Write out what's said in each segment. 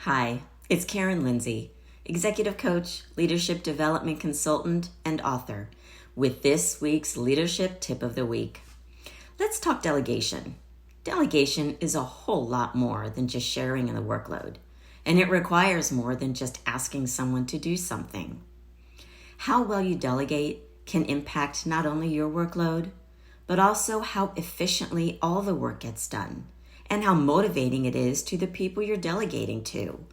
Hi, it's Karen Lindsay, executive coach, leadership development consultant, and author, with this week's leadership tip of the week. Let's talk delegation. Delegation is a whole lot more than just sharing in the workload, and it requires more than just asking someone to do something. How well you delegate can impact not only your workload, but also how efficiently all the work gets done, and how motivating it is to the people you're delegating to.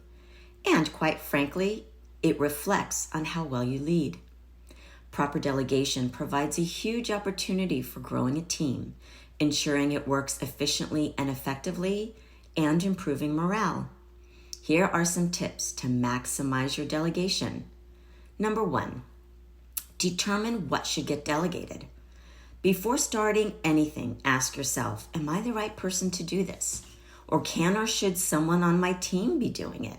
And quite frankly, it reflects on how well you lead. Proper delegation provides a huge opportunity for growing a team, ensuring it works efficiently and effectively, and improving morale. Here are some tips to maximize your delegation. Number 1, determine what should get delegated. Before starting anything, ask yourself, am I the right person to do this? Or can or should someone on my team be doing it?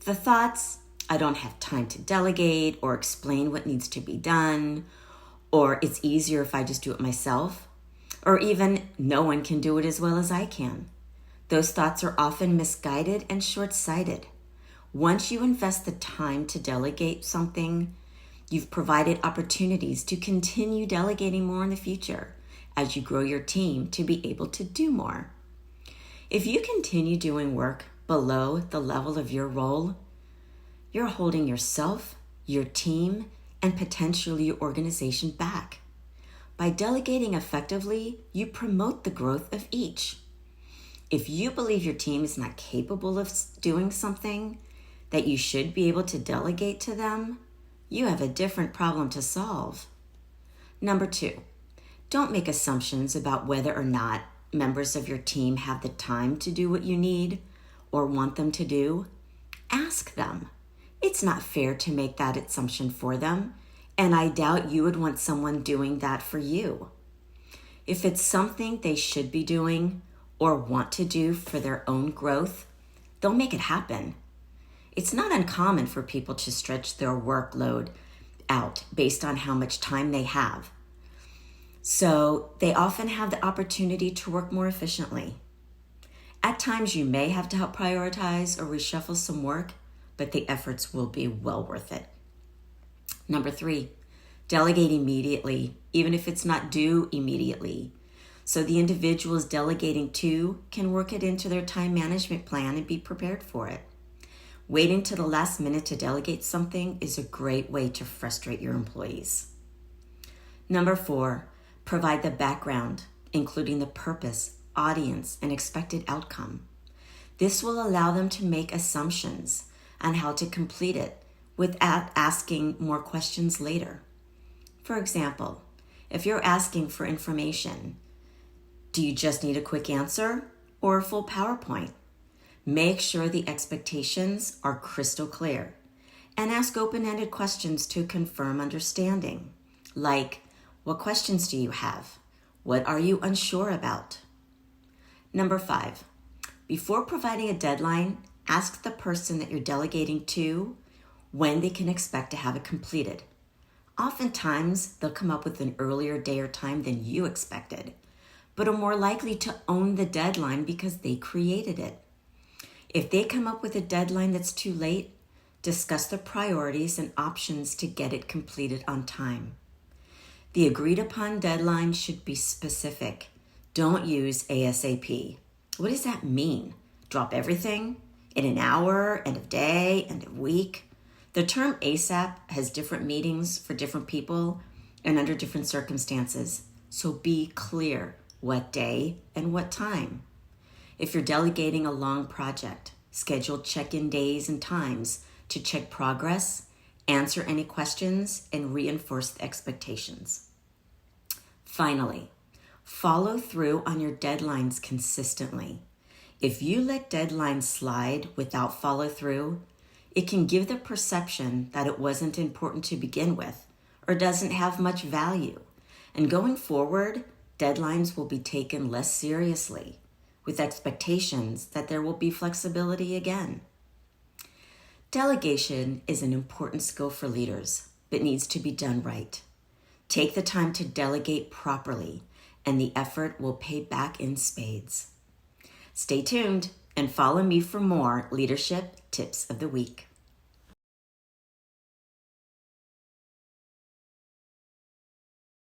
The thoughts, I don't have time to delegate or explain what needs to be done, or it's easier if I just do it myself, or even no one can do it as well as I can. Those thoughts are often misguided and short-sighted. Once you invest the time to delegate something, you've provided opportunities to continue delegating more in the future as you grow your team to be able to do more. If you continue doing work below the level of your role, you're holding yourself, your team, and potentially your organization back. By delegating effectively, you promote the growth of each. If you believe your team is not capable of doing something that you should be able to delegate to them, you have a different problem to solve. Number 2, don't make assumptions about whether or not members of your team have the time to do what you need or want them to do. Ask them. It's not fair to make that assumption for them, and I doubt you would want someone doing that for you. If it's something they should be doing or want to do for their own growth, they'll make it happen. It's not uncommon for people to stretch their workload out based on how much time they have. So they often have the opportunity to work more efficiently. At times you may have to help prioritize or reshuffle some work, but the efforts will be well worth it. Number 3, delegate immediately, even if it's not due immediately, so the individuals delegating to can work it into their time management plan and be prepared for it. Waiting to the last minute to delegate something is a great way to frustrate your employees. Number 4, provide the background, including the purpose, audience, and expected outcome. This will allow them to make assumptions on how to complete it without asking more questions later. For example, if you're asking for information, do you just need a quick answer or a full PowerPoint? Make sure the expectations are crystal clear and ask open-ended questions to confirm understanding, like, what questions do you have? What are you unsure about? Number 5, before providing a deadline, ask the person that you're delegating to when they can expect to have it completed. Oftentimes, they'll come up with an earlier day or time than you expected, but are more likely to own the deadline because they created it. If they come up with a deadline that's too late, discuss the priorities and options to get it completed on time. The agreed upon deadline should be specific. Don't use ASAP. What does that mean? Drop everything in an hour, end of day, end of week? The term ASAP has different meanings for different people and under different circumstances. So be clear what day and what time. If you're delegating a long project, schedule check-in days and times to check progress, answer any questions, and reinforce the expectations. Finally, follow through on your deadlines consistently. If you let deadlines slide without follow through, it can give the perception that it wasn't important to begin with or doesn't have much value. And going forward, deadlines will be taken less seriously, with expectations that there will be flexibility again. Delegation is an important skill for leaders, but needs to be done right. Take the time to delegate properly, and the effort will pay back in spades. Stay tuned and follow me for more leadership Tips of the Week.